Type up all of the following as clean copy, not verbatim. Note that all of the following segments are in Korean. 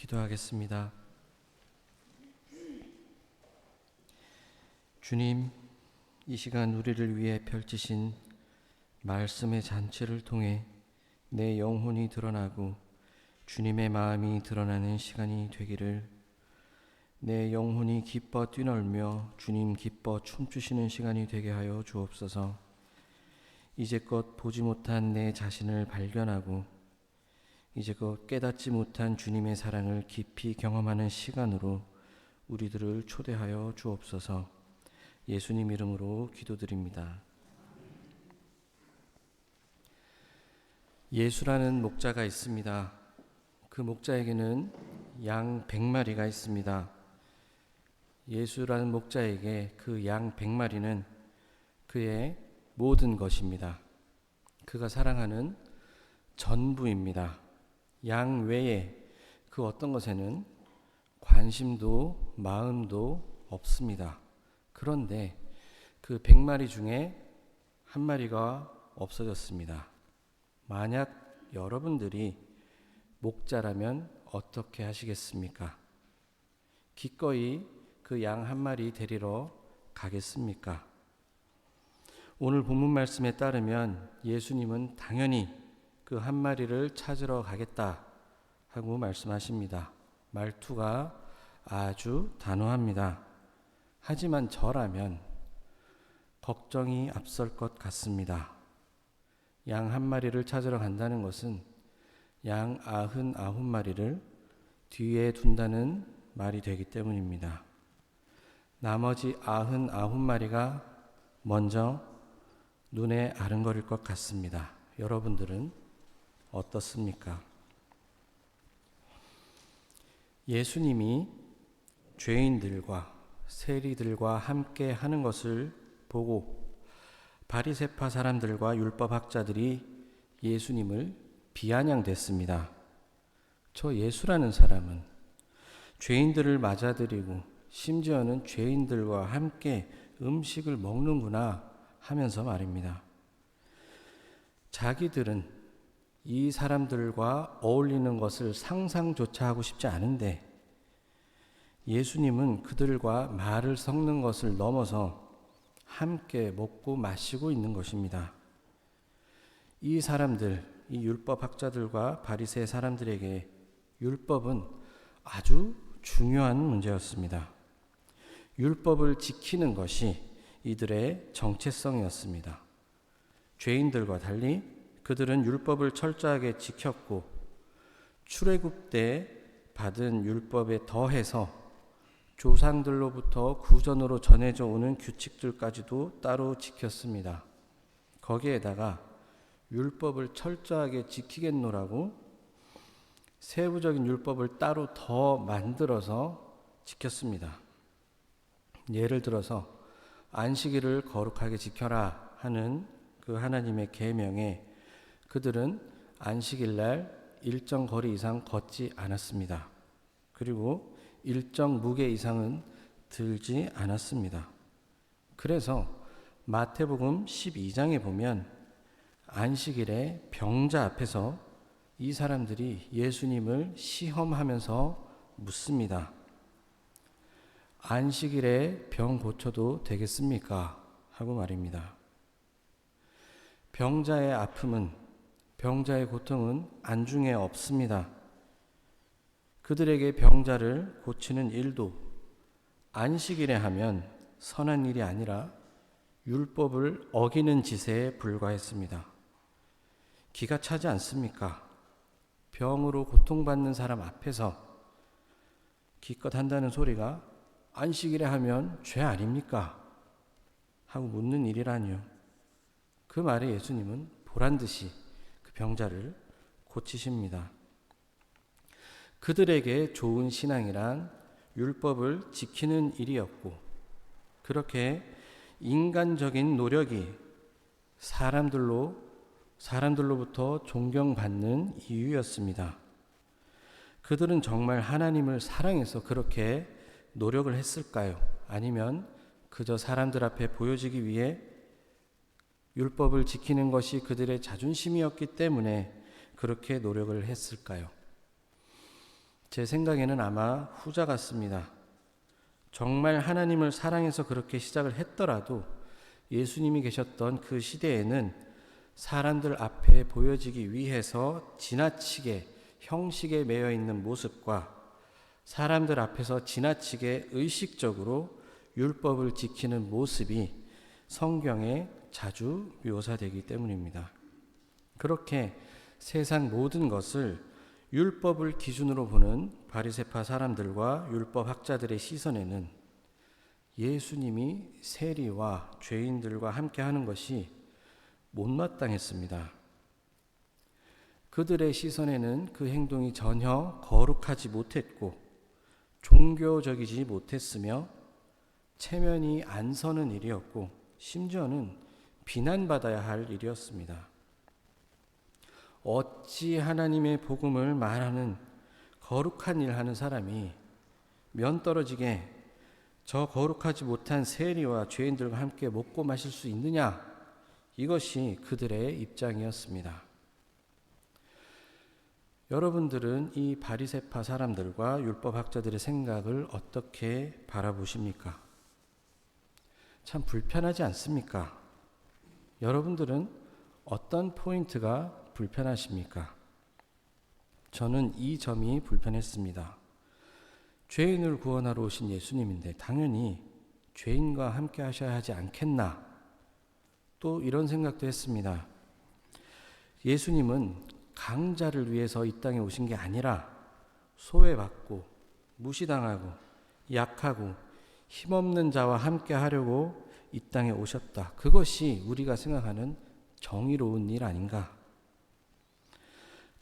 기도하겠습니다. 주님, 이 시간 우리를 위해 펼치신 말씀의 잔치를 통해 내 영혼이 드러나고 주님의 마음이 드러나는 시간이 되기를, 내 영혼이 기뻐 뛰놀며 주님 기뻐 춤추시는 시간이 되게 하여 주옵소서. 이제껏 보지 못한 내 자신을 발견하고 이제껏 깨닫지 못한 주님의 사랑을 깊이 경험하는 시간으로 우리들을 초대하여 주옵소서. 예수님 이름으로 기도드립니다. 예수라는 목자가 있습니다. 그 목자에게는 양 100마리가 있습니다. 예수라는 목자에게 그 양 100마리는 그의 모든 것입니다. 그가 사랑하는 전부입니다. 양 외에 그 어떤 것에는 관심도 마음도 없습니다. 그런데 그 100마리 중에 한 마리가 없어졌습니다. 만약 여러분들이 목자라면 어떻게 하시겠습니까? 기꺼이 그 양 한 마리 데리러 가겠습니까? 오늘 본문 말씀에 따르면 예수님은 당연히 그 한 마리를 찾으러 가겠다 하고 말씀하십니다. 말투가 아주 단호합니다. 하지만 저라면 걱정이 앞설 것 같습니다. 양 한 마리를 찾으러 간다는 것은 양 99마리를 뒤에 둔다는 말이 되기 때문입니다. 나머지 99마리가 먼저 눈에 아른거릴 것 같습니다. 여러분들은 어떻습니까? 예수님이 죄인들과 세리들과 함께 하는 것을 보고 바리새파 사람들과 율법학자들이 예수님을 비아냥댔습니다. 저 예수라는 사람은 죄인들을 맞아들이고 심지어는 죄인들과 함께 음식을 먹는구나 하면서 말입니다. 자기들은 이 사람들과 어울리는 것을 상상조차 하고 싶지 않은데 예수님은 그들과 말을 섞는 것을 넘어서 함께 먹고 마시고 있는 것입니다. 이 사람들, 이 율법학자들과 바리새 사람들에게 율법은 아주 중요한 문제였습니다. 율법을 지키는 것이 이들의 정체성이었습니다. 죄인들과 달리 그들은 율법을 철저하게 지켰고 출애굽 때 받은 율법에 더해서 조상들로부터 구전으로 전해져 오는 규칙들까지도 따로 지켰습니다. 거기에다가 율법을 철저하게 지키겠노라고 세부적인 율법을 따로 더 만들어서 지켰습니다. 예를 들어서 안식일을 거룩하게 지켜라 하는 그 하나님의 계명에 그들은 안식일 날 일정 거리 이상 걷지 않았습니다. 그리고 일정 무게 이상은 들지 않았습니다. 그래서 마태복음 12장에 보면 안식일에 병자 앞에서 이 사람들이 예수님을 시험하면서 묻습니다. 안식일에 병 고쳐도 되겠습니까? 하고 말입니다. 병자의 아픔은, 병자의 고통은 안중에 없습니다. 그들에게 병자를 고치는 일도 안식일에 하면 선한 일이 아니라 율법을 어기는 짓에 불과했습니다. 기가 차지 않습니까? 병으로 고통받는 사람 앞에서 기껏 한다는 소리가 안식일에 하면 죄 아닙니까? 하고 묻는 일이라니요. 그 말에 예수님은 보란듯이 그 병자를 고치십니다. 그들에게 좋은 신앙이란 율법을 지키는 일이었고 그렇게 인간적인 노력이 사람들로부터 존경받는 이유였습니다. 그들은 정말 하나님을 사랑해서 그렇게 노력을 했을까요? 아니면 그저 사람들 앞에 보여지기 위해 율법을 지키는 것이 그들의 자존심이었기 때문에 그렇게 노력을 했을까요? 제 생각에는 아마 후자 같습니다. 정말 하나님을 사랑해서 그렇게 시작을 했더라도 예수님이 계셨던 그 시대에는 사람들 앞에 보여지기 위해서 지나치게 형식에 매여 있는 모습과 사람들 앞에서 지나치게 의식적으로 율법을 지키는 모습이 성경에 자주 묘사되기 때문입니다. 그렇게 세상 모든 것을 율법을 기준으로 보는 바리새파 사람들과 율법학자들의 시선에는 예수님이 세리와 죄인들과 함께 하는 것이 못마땅했습니다. 그들의 시선에는 그 행동이 전혀 거룩하지 못했고 종교적이지 못했으며 체면이 안 서는 일이었고 심지어는 비난받아야 할 일이었습니다. 어찌 하나님의 복음을 말하는 거룩한 일 하는 사람이 면 떨어지게 저 거룩하지 못한 세리와 죄인들과 함께 먹고 마실 수 있느냐? 이것이 그들의 입장이었습니다. 여러분들은 이 바리새파 사람들과 율법학자들의 생각을 어떻게 바라보십니까? 참 불편하지 않습니까? 여러분들은 어떤 포인트가 불편하십니까? 저는 이 점이 불편했습니다. 죄인을 구원하러 오신 예수님인데 당연히 죄인과 함께 하셔야 하지 않겠나? 또 이런 생각도 했습니다. 예수님은 강자를 위해서 이 땅에 오신 게 아니라 소외받고 무시당하고 약하고 힘없는 자와 함께 하려고 이 땅에 오셨다. 그것이 우리가 생각하는 정의로운 일 아닌가?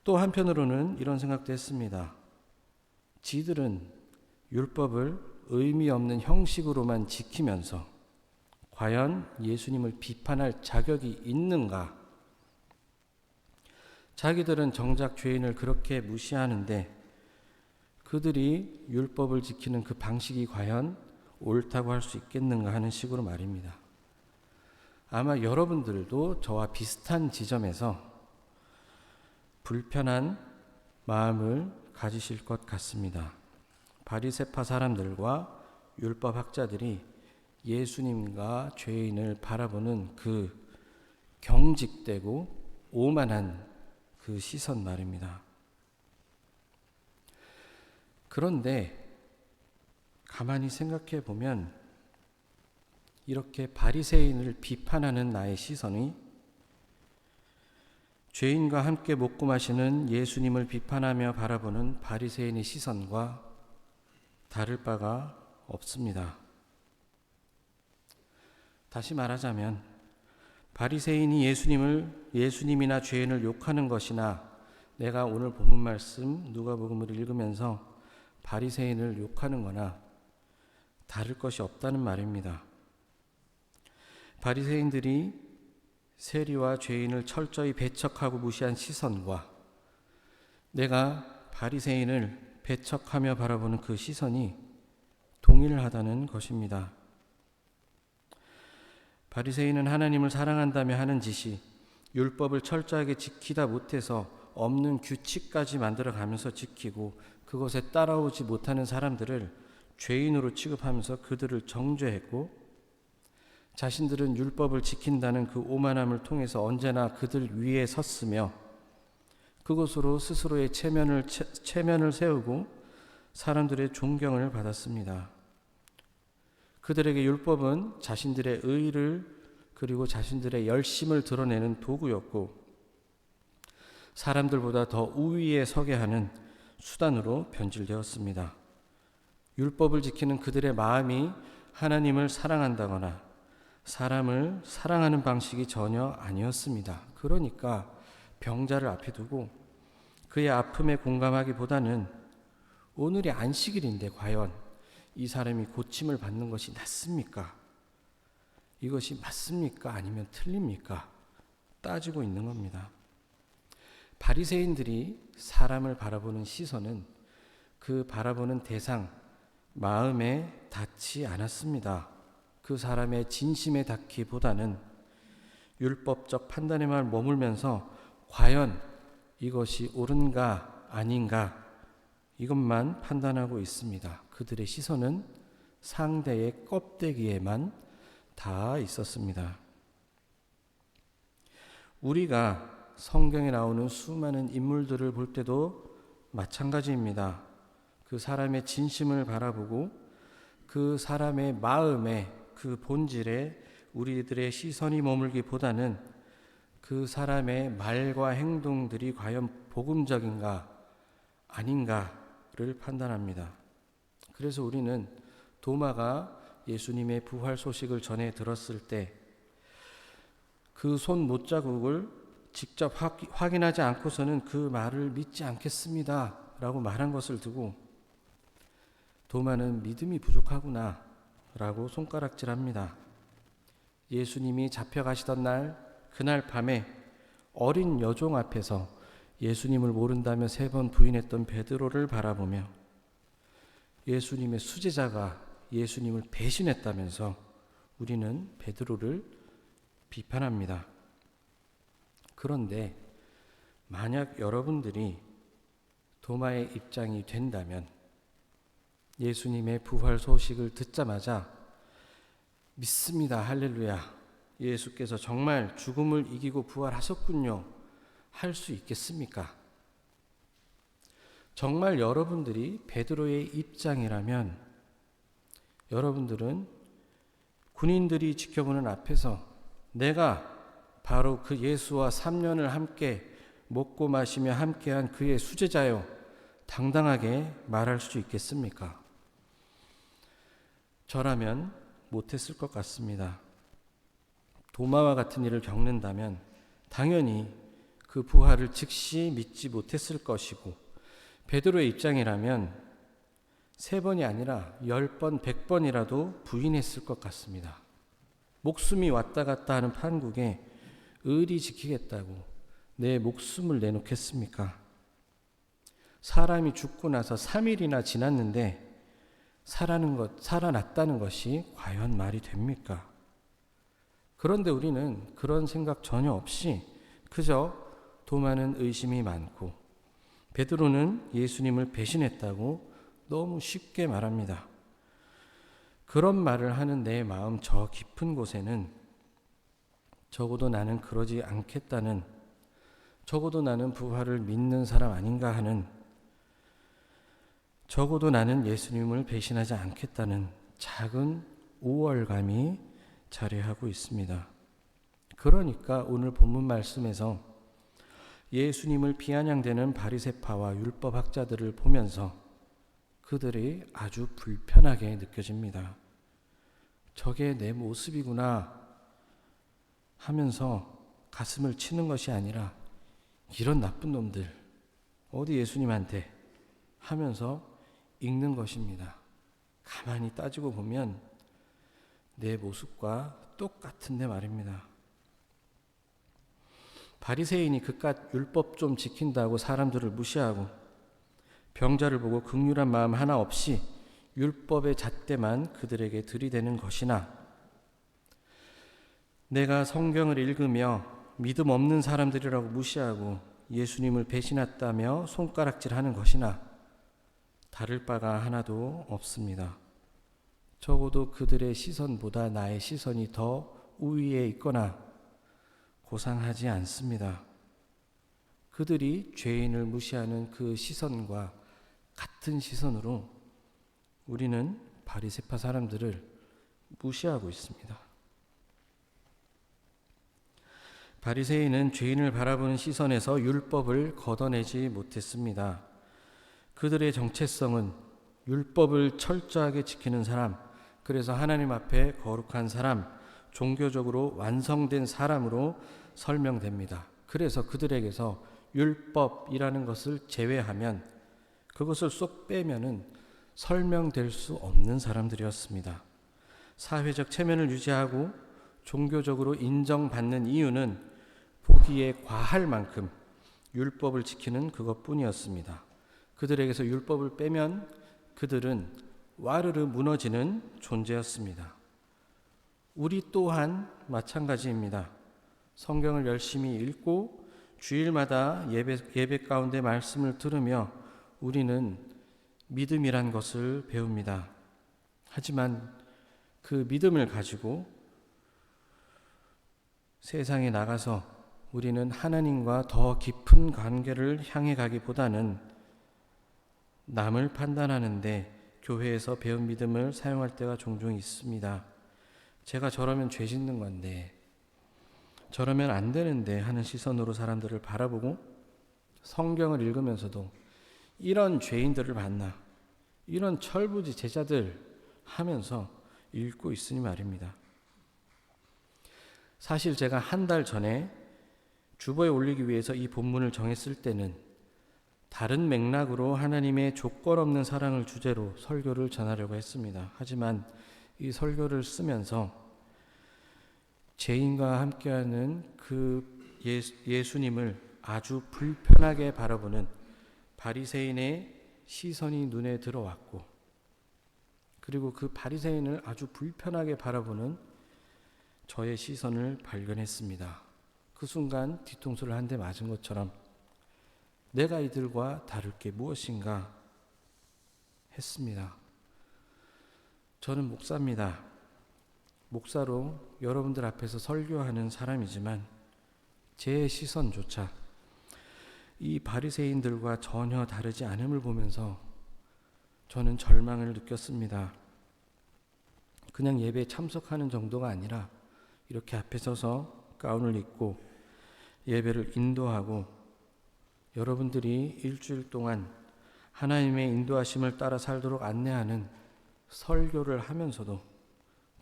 또 한편으로는 이런 생각도 했습니다. 지들은 율법을 의미 없는 형식으로만 지키면서 과연 예수님을 비판할 자격이 있는가? 자기들은 정작 죄인을 그렇게 무시하는데 그들이 율법을 지키는 그 방식이 과연 옳다고 할 수 있겠는가 하는 식으로 말입니다. 아마 여러분들도 저와 비슷한 지점에서 불편한 마음을 가지실 것 같습니다. 바리새파 사람들과 율법학자들이 예수님과 죄인을 바라보는 그 경직되고 오만한 그 시선 말입니다. 그런데 가만히 생각해 보면 이렇게 바리새인을 비판하는 나의 시선이 죄인과 함께 먹고 마시는 예수님을 비판하며 바라보는 바리새인의 시선과 다를 바가 없습니다. 다시 말하자면 바리새인이 예수님이나 죄인을 욕하는 것이나 내가 오늘 본문 말씀 누가복음을 읽으면서 바리새인을 욕하는 거나 다를 것이 없다는 말입니다. 바리새인들이 세리와 죄인을 철저히 배척하고 무시한 시선과 내가 바리새인을 배척하며 바라보는 그 시선이 동일하다는 것입니다. 바리새인은 하나님을 사랑한다며 하는 짓이 율법을 철저하게 지키다 못해서 없는 규칙까지 만들어가면서 지키고 그것에 따라오지 못하는 사람들을 죄인으로 취급하면서 그들을 정죄했고 자신들은 율법을 지킨다는 그 오만함을 통해서 언제나 그들 위에 섰으며 그것으로 스스로의 체면을 세우고 사람들의 존경을 받았습니다. 그들에게 율법은 자신들의 의를 그리고 자신들의 열심을 드러내는 도구였고 사람들보다 더 우위에 서게 하는 수단으로 변질되었습니다. 율법을 지키는 그들의 마음이 하나님을 사랑한다거나 사람을 사랑하는 방식이 전혀 아니었습니다. 그러니까 병자를 앞에 두고 그의 아픔에 공감하기보다는 오늘이 안식일인데 과연 이 사람이 고침을 받는 것이 낫습니까? 이것이 맞습니까? 아니면 틀립니까? 따지고 있는 겁니다. 바리새인들이 사람을 바라보는 시선은 그 바라보는 대상, 마음에 닿지 않았습니다. 그 사람의 진심에 닿기보다는 율법적 판단에만 머물면서 과연 이것이 옳은가 아닌가 이것만 판단하고 있습니다. 그들의 시선은 상대의 껍데기에만 다 있었습니다. 우리가 성경에 나오는 수많은 인물들을 볼 때도 마찬가지입니다. 그 사람의 진심을 바라보고 그 사람의 마음에, 그 본질에 우리들의 시선이 머물기보다는 그 사람의 말과 행동들이 과연 복음적인가 아닌가를 판단합니다. 그래서 우리는 도마가 예수님의 부활 소식을 전해 들었을 때 그 손 못자국을 직접 확인하지 않고서는 그 말을 믿지 않겠습니다 라고 말한 것을 두고 도마는 믿음이 부족하구나 라고 손가락질합니다. 예수님이 잡혀가시던 날, 그날 밤에 어린 여종 앞에서 예수님을 모른다며 3번 부인했던 베드로를 바라보며 예수님의 수제자가 예수님을 배신했다면서 우리는 베드로를 비판합니다. 그런데 만약 여러분들이 도마의 입장이 된다면 예수님의 부활 소식을 듣자마자 믿습니다. 할렐루야. 예수께서 정말 죽음을 이기고 부활하셨군요. 할 수 있겠습니까? 정말 여러분들이 베드로의 입장이라면 여러분들은 군인들이 지켜보는 앞에서 내가 바로 그 예수와 3년을 함께 먹고 마시며 함께한 그의 수제자요 당당하게 말할 수 있겠습니까? 저라면 못했을 것 같습니다. 도마와 같은 일을 겪는다면 당연히 그 부활을 즉시 믿지 못했을 것이고 베드로의 입장이라면 3번이 아니라 10번, 100번이라도 부인했을 것 같습니다. 목숨이 왔다 갔다 하는 판국에 의리 지키겠다고 내 목숨을 내놓겠습니까? 사람이 죽고 나서 3일이나 지났는데 살아났다는 것이 과연 말이 됩니까? 그런데 우리는 그런 생각 전혀 없이 그저 도마는 의심이 많고 베드로는 예수님을 배신했다고 너무 쉽게 말합니다. 그런 말을 하는 내 마음 저 깊은 곳에는 적어도 나는 그러지 않겠다는, 적어도 나는 부활을 믿는 사람 아닌가 하는, 적어도 나는 예수님을 배신하지 않겠다는 작은 우월감이 자리하고 있습니다. 그러니까 오늘 본문 말씀에서 예수님을 비아냥대는 바리새파와 율법학자들을 보면서 그들이 아주 불편하게 느껴집니다. 저게 내 모습이구나 하면서 가슴을 치는 것이 아니라 이런 나쁜 놈들 어디 예수님한테 하면서 읽는 것입니다. 가만히 따지고 보면 내 모습과 똑같은데 말입니다. 바리새인이 그깟 율법 좀 지킨다고 사람들을 무시하고 병자를 보고 긍휼한 마음 하나 없이 율법의 잣대만 그들에게 들이대는 것이나 내가 성경을 읽으며 믿음 없는 사람들이라고 무시하고 예수님을 배신했다며 손가락질하는 것이나 다를 바가 하나도 없습니다. 적어도 그들의 시선보다 나의 시선이 더 우위에 있거나 고상하지 않습니다. 그들이 죄인을 무시하는 그 시선과 같은 시선으로 우리는 바리새파 사람들을 무시하고 있습니다. 바리새인은 죄인을 바라보는 시선에서 율법을 걷어내지 못했습니다. 그들의 정체성은 율법을 철저하게 지키는 사람, 그래서 하나님 앞에 거룩한 사람, 종교적으로 완성된 사람으로 설명됩니다. 그래서 그들에게서 율법이라는 것을 제외하면, 그것을 쏙 빼면은 설명될 수 없는 사람들이었습니다. 사회적 체면을 유지하고 종교적으로 인정받는 이유는 보기에 과할 만큼 율법을 지키는 그것뿐이었습니다. 그들에게서 율법을 빼면 그들은 와르르 무너지는 존재였습니다. 우리 또한 마찬가지입니다. 성경을 열심히 읽고 주일마다 예배 가운데 말씀을 들으며 우리는 믿음이란 것을 배웁니다. 하지만 그 믿음을 가지고 세상에 나가서 우리는 하나님과 더 깊은 관계를 향해 가기보다는 남을 판단하는데 교회에서 배운 믿음을 사용할 때가 종종 있습니다. 제가 저러면 죄 짓는 건데, 저러면 안 되는데 하는 시선으로 사람들을 바라보고 성경을 읽으면서도 이런 죄인들을 만나, 이런 철부지 제자들 하면서 읽고 있으니 말입니다. 사실 제가 한 달 전에 주보에 올리기 위해서 이 본문을 정했을 때는 다른 맥락으로 하나님의 조건 없는 사랑을 주제로 설교를 전하려고 했습니다. 하지만 이 설교를 쓰면서 죄인과 함께하는 그 예수님을 아주 불편하게 바라보는 바리새인의 시선이 눈에 들어왔고, 그리고 그 바리새인을 아주 불편하게 바라보는 저의 시선을 발견했습니다. 그 순간 뒤통수를 한 대 맞은 것처럼 내가 이들과 다를 게 무엇인가 했습니다. 저는 목사입니다. 목사로 여러분들 앞에서 설교하는 사람이지만 제 시선조차 이 바리새인들과 전혀 다르지 않음을 보면서 저는 절망을 느꼈습니다. 그냥 예배에 참석하는 정도가 아니라 이렇게 앞에 서서 가운을 입고 예배를 인도하고 여러분들이 일주일 동안 하나님의 인도하심을 따라 살도록 안내하는 설교를 하면서도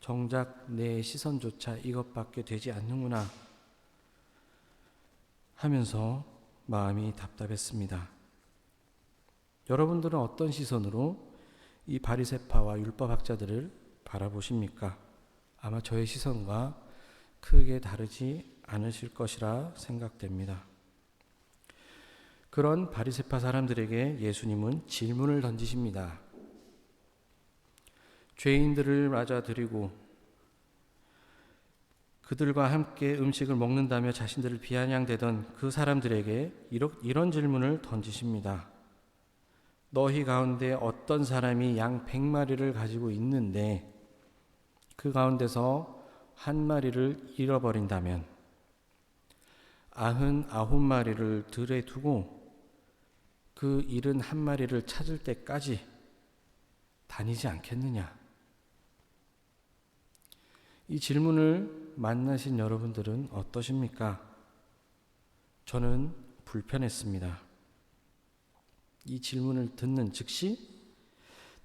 정작 내 시선조차 이것밖에 되지 않는구나 하면서 마음이 답답했습니다. 여러분들은 어떤 시선으로 이 바리새파와 율법학자들을 바라보십니까? 아마 저의 시선과 크게 다르지 않으실 것이라 생각됩니다. 그런 바리새파 사람들에게 예수님은 질문을 던지십니다. 죄인들을 맞아들이고 그들과 함께 음식을 먹는다며 자신들을 비아냥대던 그 사람들에게 이런 질문을 던지십니다. 너희 가운데 어떤 사람이 양 100마리를 가지고 있는데 그 가운데서 한 마리를 잃어버린다면 99마리를 들에 두고 그 71마리를 찾을 때까지 다니지 않겠느냐? 이 질문을 만나신 여러분들은 어떠십니까? 저는 불편했습니다. 이 질문을 듣는 즉시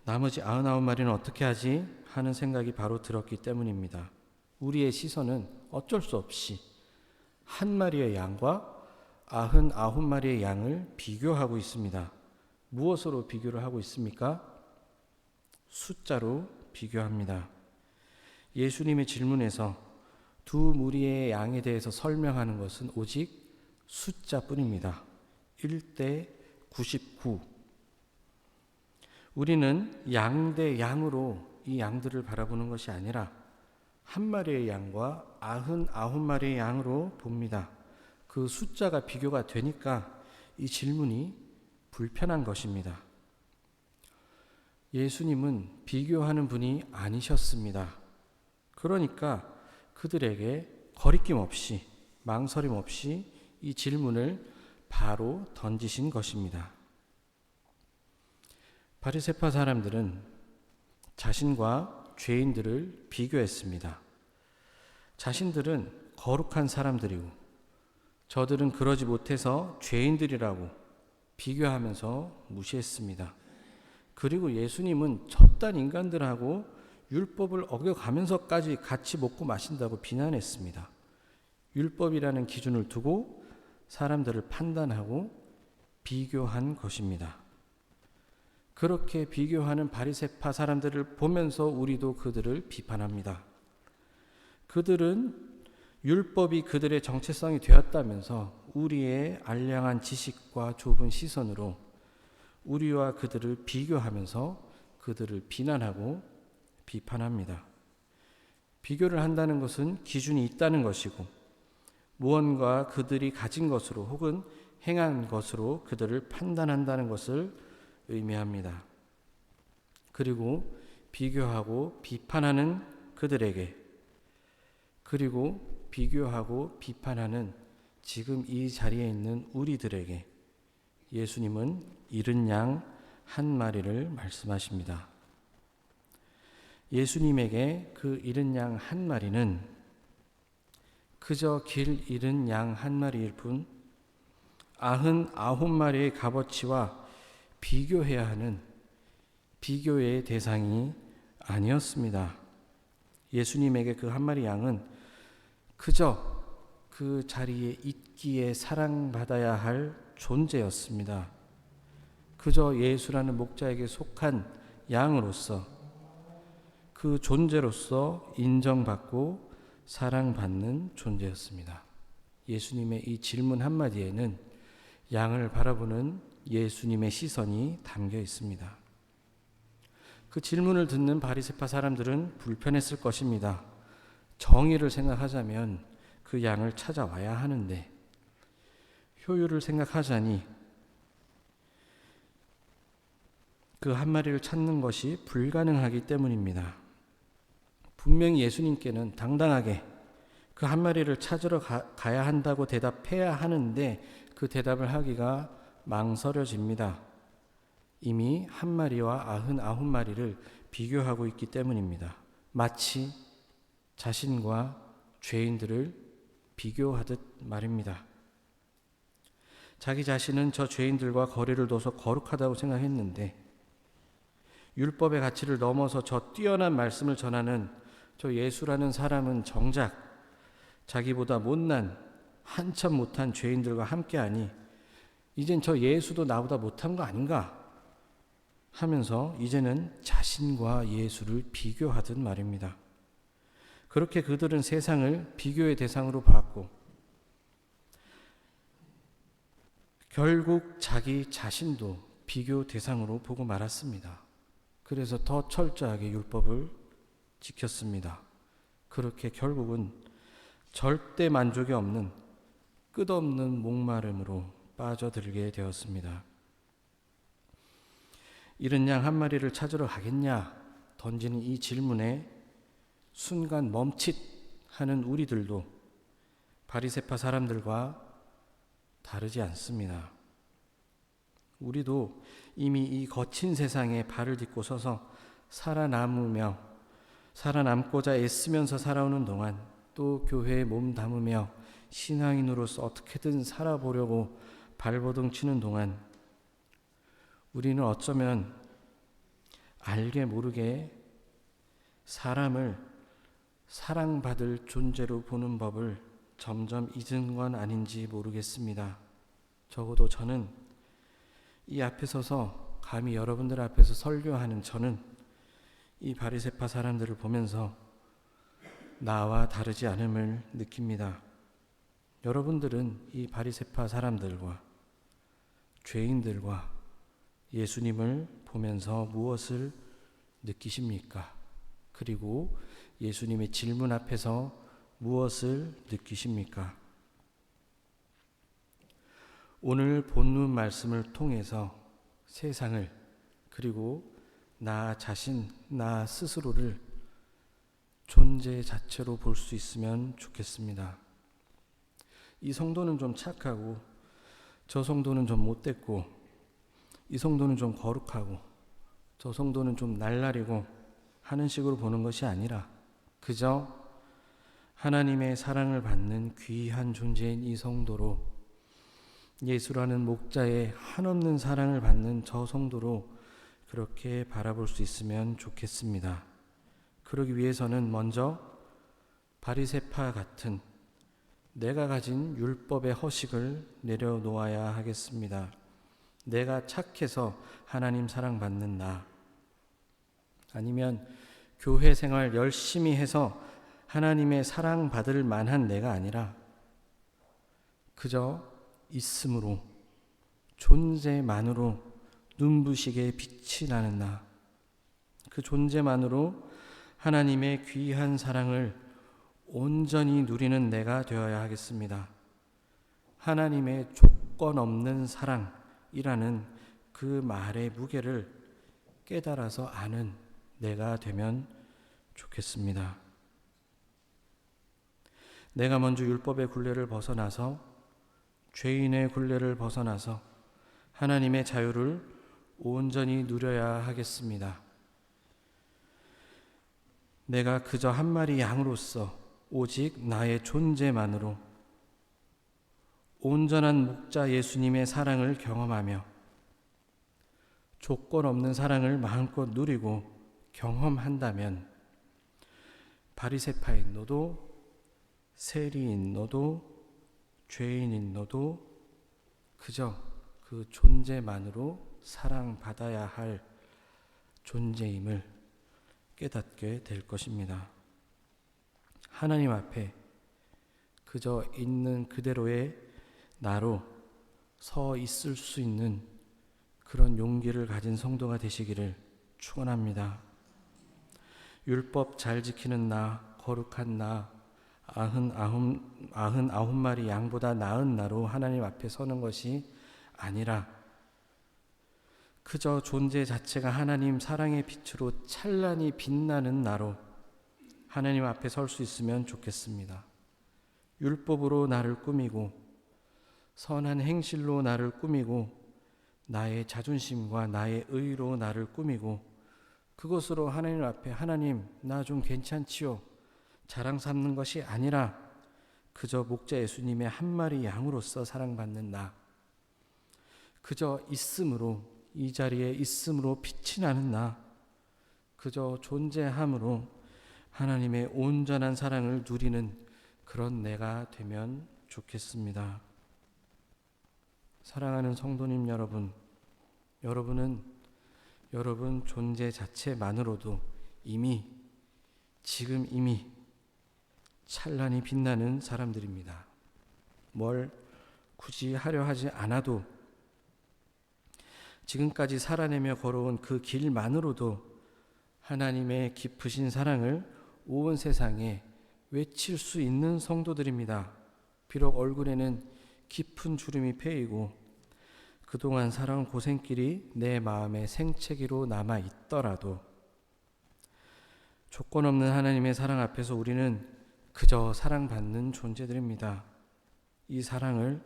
나머지 99마리는 어떻게 하지? 하는 생각이 바로 들었기 때문입니다. 우리의 시선은 어쩔 수 없이 한 마리의 양과 99마리의 양을 비교하고 있습니다. 무엇으로 비교를 하고 있습니까? 숫자로 비교합니다. 예수님의 질문에서 두 무리의 양에 대해서 설명하는 것은 오직 숫자뿐입니다. 1대 99. 우리는 양 대 양으로 이 양들을 바라보는 것이 아니라 한 마리의 양과 99마리의 양으로 봅니다. 그 숫자가 비교가 되니까 이 질문이 불편한 것입니다. 예수님은 비교하는 분이 아니셨습니다. 그러니까 그들에게 거리낌 없이 망설임 없이 이 질문을 바로 던지신 것입니다. 바리새파 사람들은 자신과 죄인들을 비교했습니다. 자신들은 거룩한 사람들이고 저들은 그러지 못해서 죄인들이라고 비교하면서 무시했습니다. 그리고 예수님은 저딴 인간들하고 율법을 어겨가면서까지 같이 먹고 마신다고 비난했습니다. 율법이라는 기준을 두고 사람들을 판단하고 비교한 것입니다. 그렇게 비교하는 바리새파 사람들을 보면서 우리도 그들을 비판합니다. 그들은 율법이 그들의 정체성이 되었다면서 우리의 알량한 지식과 좁은 시선으로 우리와 그들을 비교하면서 그들을 비난하고 비판합니다. 비교를 한다는 것은 기준이 있다는 것이고 무언가 그들이 가진 것으로 혹은 행한 것으로 그들을 판단한다는 것을 의미합니다. 그리고 비교하고 비판하는 그들에게, 그리고 비교하고 비판하는 지금 이 자리에 있는 우리들에게 예수님은 잃은 양 한 마리를 말씀하십니다. 예수님에게 그 잃은 양 한 마리는 그저 길 잃은 양 한 마리일 뿐 99마리의 값어치와 비교해야 하는 비교의 대상이 아니었습니다. 예수님에게 그 한 마리 양은 그저 그 자리에 있기에 사랑받아야 할 존재였습니다. 그저 예수라는 목자에게 속한 양으로서, 그 존재로서 인정받고 사랑받는 존재였습니다. 예수님의 이 질문 한마디에는 양을 바라보는 예수님의 시선이 담겨 있습니다. 그 질문을 듣는 바리새파 사람들은 불편했을 것입니다. 정의를 생각하자면 그 양을 찾아와야 하는데, 효율을 생각하자니 그 한 마리를 찾는 것이 불가능하기 때문입니다. 분명히 예수님께는 당당하게 그 한 마리를 찾으러 가야 한다고 대답해야 하는데 그 대답을 하기가 망설여집니다. 이미 한 마리와 99마리를 비교하고 있기 때문입니다. 마치 자신과 죄인들을 비교하듯 말입니다. 자기 자신은 저 죄인들과 거리를 둬서 거룩하다고 생각했는데 율법의 가치를 넘어서 저 뛰어난 말씀을 전하는 저 예수라는 사람은 정작 자기보다 못난 한참 못한 죄인들과 함께하니 이젠 저 예수도 나보다 못한 거 아닌가 하면서 이제는 자신과 예수를 비교하듯 말입니다. 그렇게 그들은 세상을 비교의 대상으로 봤고 결국 자기 자신도 비교 대상으로 보고 말았습니다. 그래서 더 철저하게 율법을 지켰습니다. 그렇게 결국은 절대 만족이 없는 끝없는 목마름으로 빠져들게 되었습니다. 잃은 양 한 마리를 찾으러 가겠냐 던지는 이 질문에 순간 멈칫하는 우리들도 바리새파 사람들과 다르지 않습니다. 우리도 이미 이 거친 세상에 발을 딛고 서서 살아남고자 애쓰면서 살아오는 동안, 또 교회에 몸 담으며 신앙인으로서 어떻게든 살아보려고 발버둥 치는 동안 우리는 어쩌면 알게 모르게 사람을 사랑받을 존재로 보는 법을 점점 잊은 건 아닌지 모르겠습니다. 적어도 저는 이 앞에 서서 감히 여러분들 앞에서 설교하는 저는 이 바리새파 사람들을 보면서 나와 다르지 않음을 느낍니다. 여러분들은 이 바리새파 사람들과 죄인들과 예수님을 보면서 무엇을 느끼십니까? 그리고 예수님의 질문 앞에서 무엇을 느끼십니까? 오늘 본문 말씀을 통해서 세상을, 그리고 나 자신, 나 스스로를 존재 자체로 볼 수 있으면 좋겠습니다. 이 성도는 좀 착하고 저 성도는 좀 못됐고 이 성도는 좀 거룩하고 저 성도는 좀 날라리고 하는 식으로 보는 것이 아니라 그저 하나님의 사랑을 받는 귀한 존재인 이 성도로, 예수라는 목자의 한없는 사랑을 받는 저 성도로 그렇게 바라볼 수 있으면 좋겠습니다. 그러기 위해서는 먼저 바리새파 같은 내가 가진 율법의 허식을 내려놓아야 하겠습니다. 내가 착해서 하나님 사랑받는 나, 아니면 교회 생활 열심히 해서 하나님의 사랑받을 만한 내가 아니라 그저 있음으로, 존재만으로 눈부시게 빛이 나는 나, 그 존재만으로 하나님의 귀한 사랑을 온전히 누리는 내가 되어야 하겠습니다. 하나님의 조건 없는 사랑이라는 그 말의 무게를 깨달아서 아는 내가 되면 좋겠습니다. 내가 먼저 율법의 굴레를 벗어나서 죄인의 굴레를 벗어나서 하나님의 자유를 온전히 누려야 하겠습니다. 내가 그저 한 마리 양으로서 오직 나의 존재만으로 온전한 목자 예수님의 사랑을 경험하며 조건 없는 사랑을 마음껏 누리고 경험한다면 바리새파인 너도 세리인 너도 죄인인 너도 그저 그 존재만으로 사랑받아야 할 존재임을 깨닫게 될 것입니다. 하나님 앞에 그저 있는 그대로의 나로 서 있을 수 있는 그런 용기를 가진 성도가 되시기를 축원합니다. 율법 잘 지키는 나, 거룩한 나, 99마리 양보다 나은 나로 하나님 앞에 서는 것이 아니라 그저 존재 자체가 하나님 사랑의 빛으로 찬란히 빛나는 나로 하나님 앞에 설 수 있으면 좋겠습니다. 율법으로 나를 꾸미고 선한 행실로 나를 꾸미고 나의 자존심과 나의 의로 나를 꾸미고 그것으로 하나님 앞에 하나님 나 좀 괜찮지요 자랑 삼는 것이 아니라 그저 목자 예수님의 한 마리 양으로서 사랑받는 나 그저 있음으로 이 자리에 있음으로 빛이 나는 나 그저 존재함으로 하나님의 온전한 사랑을 누리는 그런 내가 되면 좋겠습니다. 사랑하는 성도님 여러분, 여러분은 여러분 존재 자체만으로도 지금 이미 찬란히 빛나는 사람들입니다. 뭘 굳이 하려 하지 않아도 지금까지 살아내며 걸어온 그 길만으로도 하나님의 깊으신 사랑을 온 세상에 외칠 수 있는 성도들입니다. 비록 얼굴에는 깊은 주름이 패이고 그동안 살아온 고생길이 내 마음의 생채기로 남아 있더라도 조건 없는 하나님의 사랑 앞에서 우리는 그저 사랑받는 존재들입니다. 이 사랑을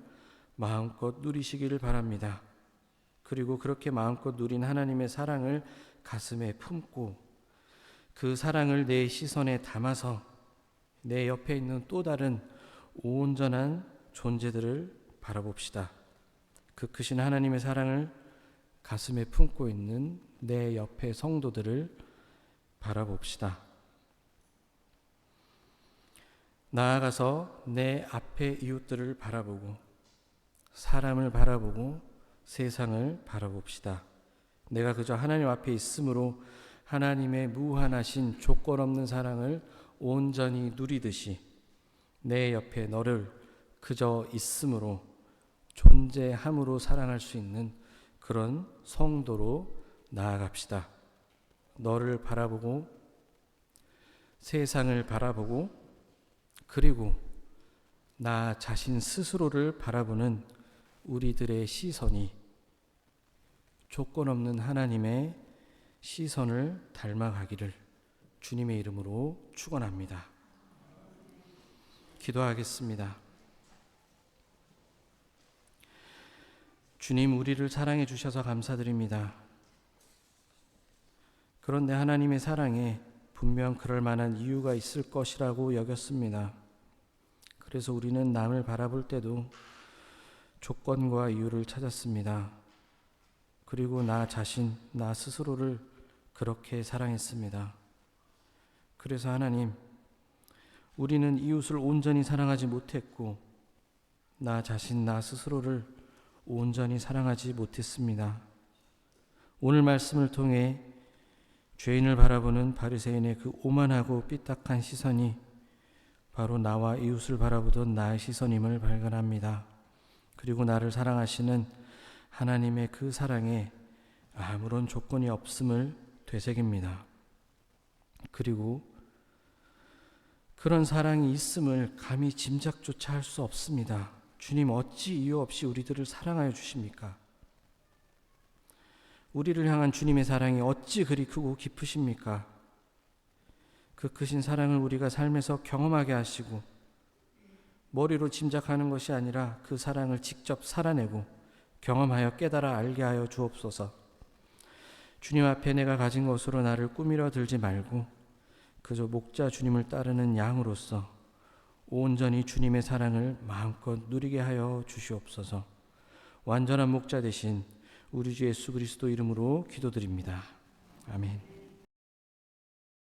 마음껏 누리시기를 바랍니다. 그리고 그렇게 마음껏 누린 하나님의 사랑을 가슴에 품고 그 사랑을 내 시선에 담아서 내 옆에 있는 또 다른 온전한 존재들을 바라봅시다. 그 크신 하나님의 사랑을 가슴에 품고 있는 내 옆에 성도들을 바라봅시다. 나아가서 내 앞에 이웃들을 바라보고 사람을 바라보고 세상을 바라봅시다. 내가 그저 하나님 앞에 있으므로 하나님의 무한하신 조건 없는 사랑을 온전히 누리듯이 내 옆에 너를 그저 있음으로 존재함으로 사랑할 수 있는 그런 성도로 나아갑시다. 너를 바라보고 세상을 바라보고 그리고 나 자신 스스로를 바라보는 우리들의 시선이 조건 없는 하나님의 시선을 닮아가기를 주님의 이름으로 축원합니다. 기도하겠습니다. 주님, 우리를 사랑해 주셔서 감사드립니다. 그런데 하나님의 사랑에 분명 그럴 만한 이유가 있을 것이라고 여겼습니다. 그래서 우리는 남을 바라볼 때도 조건과 이유를 찾았습니다. 그리고 나 자신, 나 스스로를 그렇게 사랑했습니다. 그래서 하나님, 우리는 이웃을 온전히 사랑하지 못했고 나 자신, 나 스스로를 온전히 사랑하지 못했습니다. 오늘 말씀을 통해 죄인을 바라보는 바리새인의 그 오만하고 삐딱한 시선이 바로 나와 이웃을 바라보던 나의 시선임을 발견합니다. 그리고 나를 사랑하시는 하나님의 그 사랑에 아무런 조건이 없음을 되새깁니다. 그리고 그런 사랑이 있음을 감히 짐작조차 할 수 없습니다. 주님, 어찌 이유 없이 우리들을 사랑하여 주십니까? 우리를 향한 주님의 사랑이 어찌 그리 크고 깊으십니까? 그 크신 사랑을 우리가 삶에서 경험하게 하시고 머리로 짐작하는 것이 아니라 그 사랑을 직접 살아내고 경험하여 깨달아 알게 하여 주옵소서. 주님 앞에 내가 가진 것으로 나를 꾸미려 들지 말고 그저 목자 주님을 따르는 양으로서 온전히 주님의 사랑을 마음껏 누리게 하여 주시옵소서. 완전한 목자 되신 우리 주 예수 그리스도 이름으로 기도드립니다. 아멘.